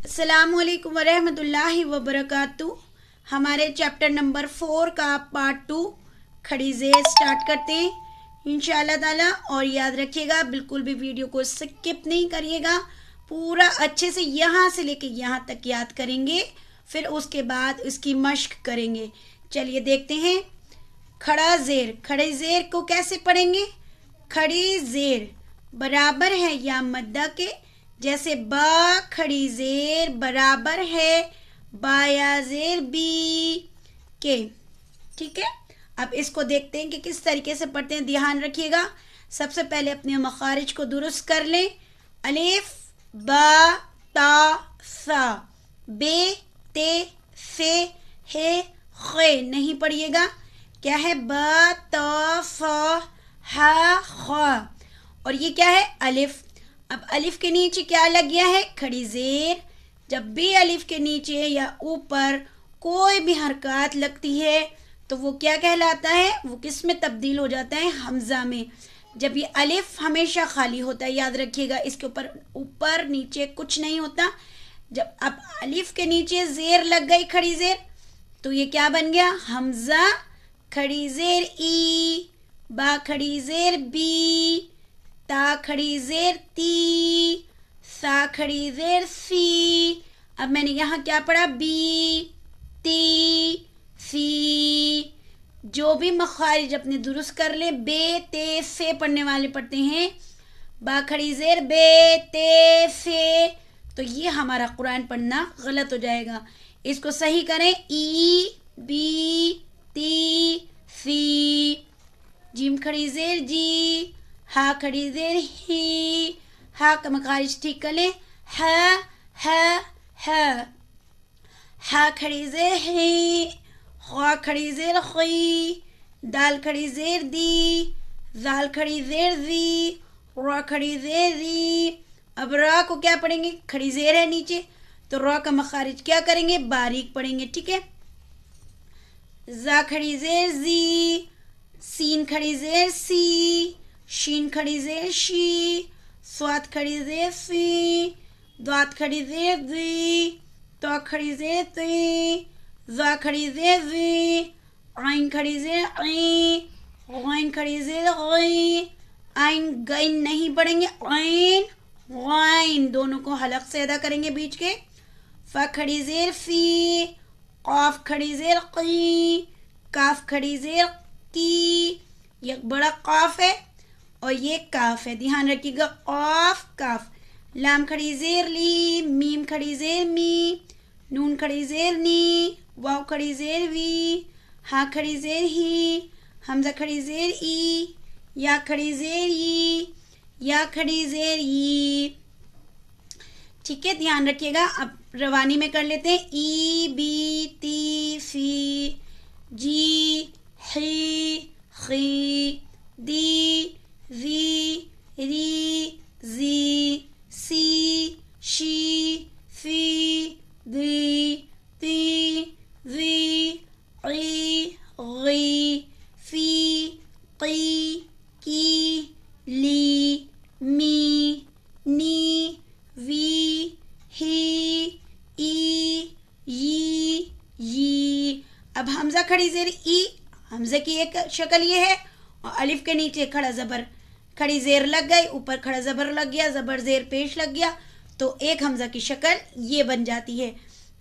अस्सलाम वालेकुम वरहमतुल्लाहि वबरकातुहू। हमारे चैप्टर नंबर 4 का पार्ट 2 खड़ी ज़ेर स्टार्ट करते हैं इंशाअल्लाह ताला। और याद रखिएगा बिल्कुल भी वीडियो को स्किप नहीं करिएगा, पूरा अच्छे से यहाँ से लेके यहाँ तक याद करेंगे, फिर उसके बाद इसकी मश्क करेंगे। चलिए देखते हैं। खड़ा ज़ेर, खड़ी ज़ेर को कैसे पढ़ेंगे? खड़ी ज़ेर बराबर है या मद्दा के, जैसे बा खड़ी ज़ेर बराबर है बाया ज़ेर बी के। ठीक है, अब इसको देखते हैं कि किस तरीके से पढ़ते हैं। ध्यान रखिएगा, सबसे पहले अपने मखारिज को दुरुस्त कर लें। अलिफ बा ता सा, बे ते फे हे खे नहीं पढ़िएगा। क्या है? बा ता फा हा खा। और ये क्या है? अलिफ। अब अलिफ के नीचे क्या लग गया है? खड़ी ज़ेर। जब भी अलिफ के नीचे या ऊपर कोई भी हरकत लगती है तो वो क्या कहलाता है? वो किस में तब्दील हो जाता है? हमज़ा में। जब ये अलिफ हमेशा खाली होता है, याद रखिएगा, इसके ऊपर ऊपर नीचे कुछ नहीं होता। जब अब अलिफ के नीचे ज़ेर लग गई, खड़ी ज़ेर, तो ये क्या बन गया? हमज़ा खड़ी ज़ेर ई, बा खड़ी ज़ेर बी, ता खड़ी ज़ेर ती, सा खड़ी ज़ेर सी। अब मैंने यहाँ क्या पढ़ा? बी ती सी। जो भी मखारिज अपने दुरुस्त कर ले, बे ते से पढ़ने वाले पढ़ते हैं बा खड़ी ज़ेर बे ते से, तो ये हमारा कुरान पढ़ना गलत हो जाएगा। इसको सही करें, ई बी ती सी। जीम खड़ी ज़ेर जी, हा खड़ी ज़ेर ही, हा का मखारिज ठीक कर लें, हा हा हा। हा खड़ी ज़ेर ही, ख्वा खड़ी ज़ेर खी, दाल खड़ी ज़ेर दी, जाल खड़ी ज़ेर ज़ी, रा खड़ी ज़ेर ज़ी। अब रा को क्या पढ़ेंगे? खड़ी ज़ेर है नीचे, तो रा का मखारिज क्या करेंगे? बारीक पढ़ेंगे। ठीक है, जा खड़ी ज़ेर ज़ी, सीन खड़ी ज़ेर सी, शीन खड़ी ज़ेर शी, स्वाद खड़ी ज़ेर सी, द्वात खड़ी ज़ेर ज़ी, तो खड़ी ज़ेर ती, जा खड़ी ज़ेर ज़ी, आइन खड़ी ज़ेर आई, गाइन खड़ी ज़ेर गई। आइन गाइन नहीं पढ़ेंगे, आइन गाइन दोनों को हलक से अदा करेंगे बीच के। फा खड़ी ज़ेर फी, काफ खड़ी ज़ेर की, काफ खड़ी ज़ेर की। ये बड़ा काफ है और ये काफ है, ध्यान रखिएगा, काफ काफ। लाम खड़ी ज़ेर ली, मीम खड़ी ज़ेर मी, नून खड़ी ज़ेर नी, वाव खड़ी ज़ेर वी, हा खड़ी ज़ेर ही, हमज़ा खड़ी ज़ेर ई, या खड़ी ज़ेर ई, या खड़ी ज़ेर ई। ठीक है, ध्यान रखिएगा। अब रवानी में कर लेते हैं। ई बी ती सी, जी ही खी, दी री री जी, सी शी फी, दी ती वी, गी गी, फी की की, ली मी, नी वी, ही ई, यी। अब हमज़ा खड़ी ज़ेर ई, हमज़े की एक शक्ल ये है, और अलिफ के नीचे खड़ा ज़बर, खड़ी ज़ेर लग गई, ऊपर खड़ा ज़बर लग गया, ज़बर ज़ेर पेश लग गया, तो एक हमज़ा की शक्ल ये बन जाती है।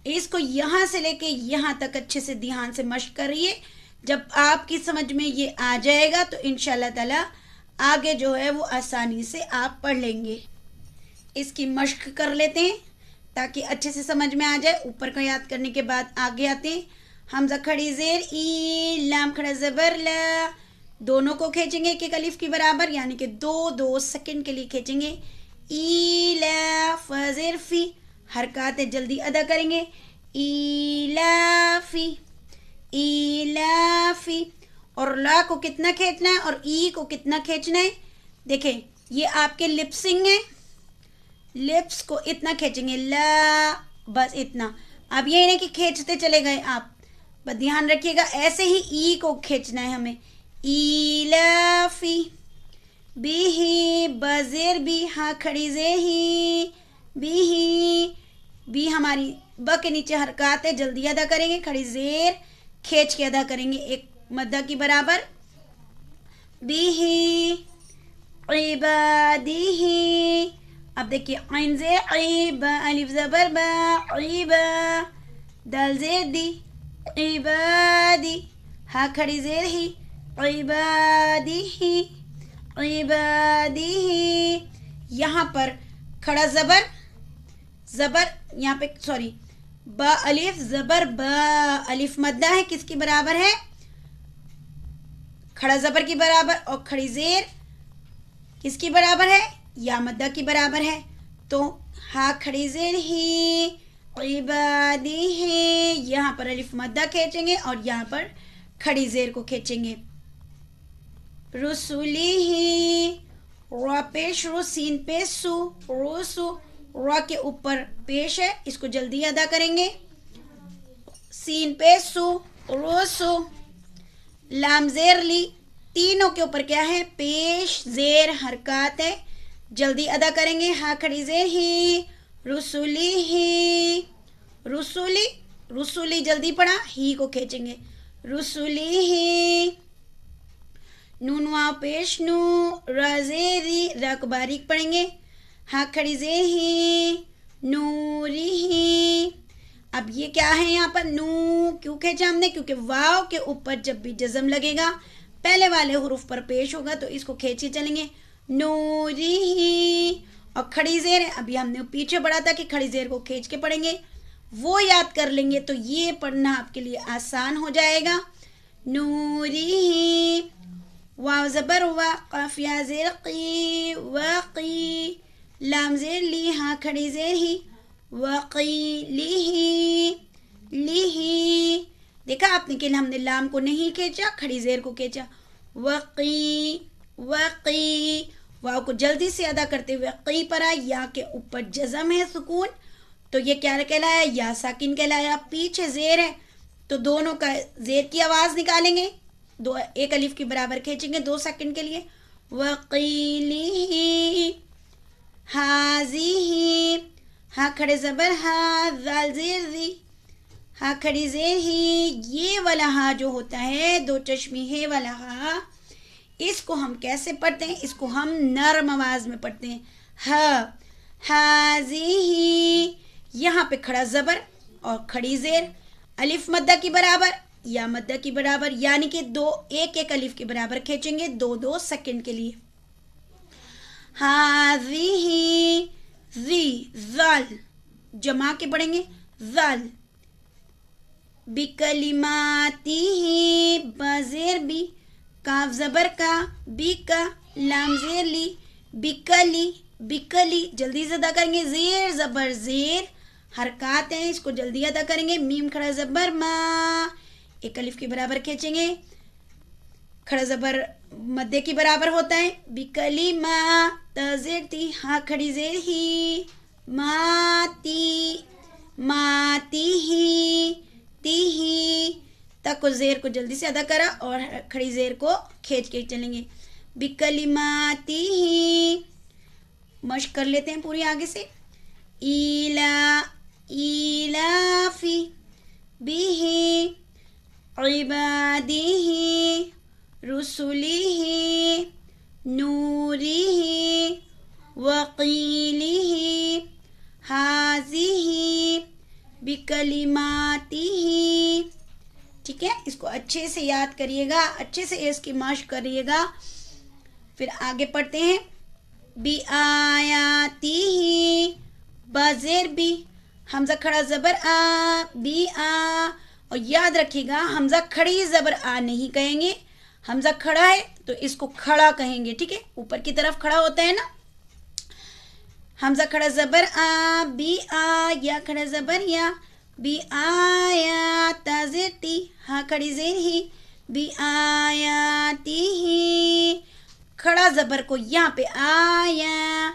इसको यहाँ से लेके यहाँ तक अच्छे से ध्यान से मश्क करिए। जब आपकी समझ में ये आ जाएगा तो इंशाअल्लाह ताला आगे जो है वो आसानी से आप पढ़ लेंगे। इसकी मश्क कर लेते हैं ताकि अच्छे से समझ में आ जाए। ऊपर का याद करने के बाद आगे आते हैं। हमज़ा खड़ी ज़ेर ई, लाम खड़ा ज़बर ला, दोनों को खींचेंगे एक एक अलिफ की बराबर, यानी कि 2-2 सेकंड के लिए खींचेंगे। ई ला फ़ा ज़ेर फ़ी, हरकतें जल्दी अदा करेंगे। ई ला फ़ी, ई ला फ़ी। और ला को कितना खींचना है और ई को कितना खींचना है? देखें, ये आपके लिप्सिंग है, लिप्स को इतना खींचेंगे, ला, बस इतना। अब ये नहीं कि खींचते चले गए आप, बस ध्यान रखिएगा, ऐसे ही ई को खींचना है हमें। ईलाफी, बिही, बज़ेर भी, हाँ खड़ी ज़े ही, बिही, بی ہماری ب کے نیچے حرکات ہے، جلدی ادا کریں گے، کھڑی زیر کھینچ کے ادا کریں گے ایک مدہ کی برابر. بھی عبادی. اب دیکھیے عین زیر عیب، الف زبر با، عیب، دال زیر دی، عبادی، ہا کھڑی زیر ہی، عبادی، عبادی. یہاں پر کھڑا زبر یہاں پہ سوری با الف زبر با، الف مدہ ہے، کس کی برابر ہے؟ کھڑا زبر کی برابر، اور کھڑی زیر کس کی برابر ہے؟ یا مدہ کی برابر ہے. تو ہا کھڑی زیر ہی، عبادی ہے، یہاں پر الف مدہ کھینچیں گے اور یہاں پر کھڑی زیر کو کھینچیں گے. رسولی ہی، را پیش رو، سین پیش سو، روسو، را کے اوپر پیش ہے، اس کو جلدی ادا کریں گے. سین پیش سو، روسو، لام زیر لی، تینوں کے اوپر کیا ہے؟ پیش زیر حرکات ہے، جلدی ادا کریں گے. ہا کھڑی زیر ہی، رسولی ہی، رسولی، رسولی جلدی پڑھا، ہی کو کھینچیں گے، رسولی ہی. نون واو پیش نو، را زیری، را کو باریک پڑھیں گے. ہا کھڑی زیر ہی، نوری ہی. اب یہ کیا ہے یہاں پر؟ نو کیوں کھینچا ہم نے؟ کیونکہ واو کے اوپر جب بھی جزم لگے گا پہلے والے حروف پر پیش ہوگا تو اس کو کھینچے چلیں گے. نوری ہی، اور کھڑی زیر ہے، ابھی ہم نے پیچھے پڑھا تھا کہ کھڑی زیر کو کھینچ کے پڑھیں گے، وہ یاد کر لیں گے تو یہ پڑھنا آپ کے لیے آسان ہو جائے گا. نوری ہی، واو زبر وا، قاف یا زیر قی، وقی، لام زیر لی، ہاں کھڑی زیر ہی، وقیلی، لی. دیکھا آپ نے کہ ہم نے لام کو نہیں کھینچا، کھڑی زیر کو کھینچا. وقی، وقی، واو کو جلدی سے ادا کرتے ہوئے قی پر آئے، یا کے اوپر جزم ہے، سکون، تو یہ کیا کہلایا؟ یا ساکن کہلایا. پیچھے زیر ہے تو دونوں کا زیر کی آواز نکالیں گے، ایک الف کی برابر کھینچیں گے 2 سیکنڈ کے لیے. وقیلی، حاضی، ہاں کھڑے زبر ہا، ذال زیر دی، ہاں کھڑی زیر ہی. یہ والا ہا جو ہوتا ہے 2 چشمی ہے والا ہا، اس کو ہم کیسے پڑھتے ہیں؟ اس کو ہم نرم آواز میں پڑھتے ہیں. ہا، حاضی، یہاں پہ کھڑا زبر اور کھڑی زیر، الف مدہ کی برابر یا مدہ کی برابر، یعنی کہ ایک الف کے برابر کھینچیں گے 2 سیکنڈ کے لیے. حاضی، زی، ذال، جمع کے پڑھیں گے، ذال. بکلماتی ہی، بازیر بی، کاف زبر کا، بی کا، لام زیر لی، بکلی، بکلی، جلدی سے ادا کریں گے. زیر زبر زیر حرکات ہیں، اس کو جلدی ادا کریں گے. میم کھڑا زبر ما، ایک الف کے برابر کھینچیں گے، کھڑا زبر مدے کی برابر ہوتا ہے. بکلی ما، تزیر تی، ہاں کھڑی زیر ہی، ماتی، ماتی ہی، تی ہی. تک کو زیر کو جلدی سے ادا کرا اور کھڑی زیر کو کھینچ کے چلیں گے. بکلماتی ہی، مشق کر لیتے ہیں پوری آگے سے. ایلا، ایلافی، بھی، عبادی، رسولی، نوری، وقیلی، حاضی، بکلماتی. ٹھیک ہے، اس کو اچھے سے یاد کریے گا، اچھے سے اس کی مشق کریے گا. پھر آگے پڑھتے ہیں. بی آیاتی، بازیر بی، حمزہ کھڑا زبر آ، بی آ، اور یاد رکھیے گا حمزہ کھڑی زبر آ نہیں کہیں گے، حمزہ کھڑا ہے تو اس کو کھڑا کہیں گے. ٹھیک ہے، اوپر کی طرف کھڑا ہوتا ہے نا. حمزہ کھڑا زبر آ، بی آ، یا کھڑا زبر یا، بی آیا، تازیر تی، ہاں کھڑی زیر ہی، بی آیاتی ہی. کھڑا زبر کو یہاں پہ آیا،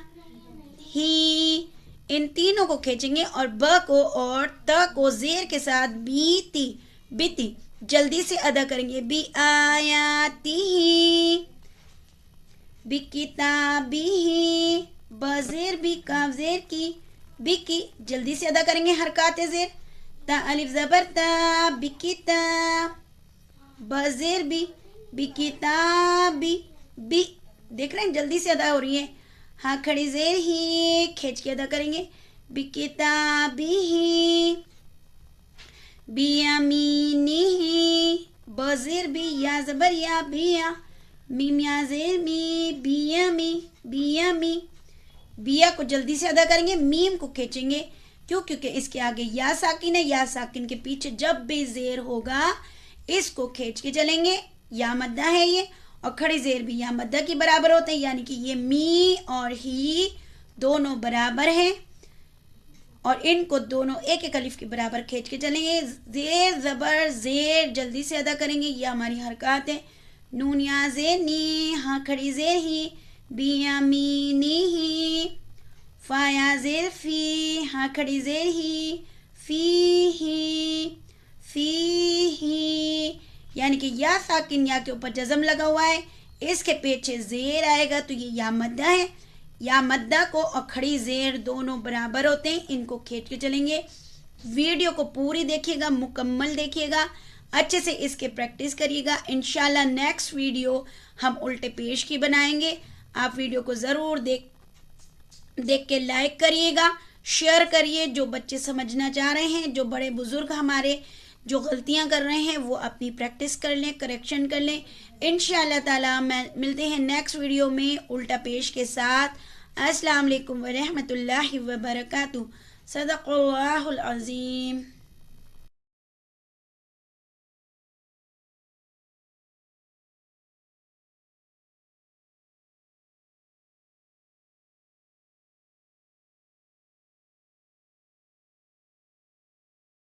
ہی، ان تینوں کو کھینچیں گے اور ب کو اور ت کو زیر کے ساتھ بیتی، بیتی جلدی سے ادا کریں گے. بی آیاتی ہی، بی کتابی ہی، بزیر بھی، کاف زیر کی، बिकी, जल्दी से अदा करेंगे हरकत ज़ेर, ता अलिफ ज़बर ता, बिकिता, बज़ेर बी, बिकिताबी, बी, देख रहे हैं जल्दी से अदा हो रही है। हाँ खड़ी ज़ेर ही, खींच के अदा करेंगे, बिकिताबिही, बियमीनिही, बज़ेर बी, या ज़बर या, बिया, मीम या ज़ेर मी, बियमी, बियमी, बिया को जल्दी से अदा करेंगे, मीम को खींचेंगे, क्यों? क्योंकि इसके आगे या साकिन है, या साकिन के पीछे जब भी ज़ेर होगा इसको खींच के चलेंगे। या मद्दा है ये, और खड़ी ज़ेर भी या मद्दा की बराबर होते हैं, यानी कि ये मी और ही दोनों बराबर हैं और इनको दोनों एक एक अलिफ के बराबर खींच के चलेंगे। ज़ेर ज़बर ज़ेर जल्दी से अदा करेंगे, ये हमारी हरकत है। नून या ज़ेर नी, हाँ खड़ी ज़ेर ही, बियमीनी ही, फा या ज़ेर फी, हाँ खड़ी ज़ेर ही, फी ही, फी ही, यानी कि या साकिन या के ऊपर जज़म लगा हुआ है, इसके पीछे ज़ेर आएगा तो ये या मद्दा है। या मद्दा को और खड़ी ज़ेर दोनों बराबर होते हैं, इनको खींच के चलेंगे। वीडियो को पूरी देखिएगा, मुकम्मल देखिएगा, अच्छे से इसके प्रैक्टिस करिएगा। इंशाल्लाह नेक्स्ट वीडियो हम उल्टे पेश की बनाएंगे। आप वीडियो को ज़रूर देख के लाइक करिएगा, शेयर करिए। जो बच्चे समझना चाह रहे हैं, जो बड़े बुज़ुर्ग हमारे जो गलतियां कर रहे हैं, वो अपनी प्रैक्टिस कर लें, करेक्शन कर लें। इंशाअल्लाह ताला मिलते हैं नेक्स्ट वीडियो में उल्टा पेश के साथ। अस्सलाम वालेकुम व रहमतुल्लाहि व बरकातुहू। सदक़ल्लाहुल अज़ीम।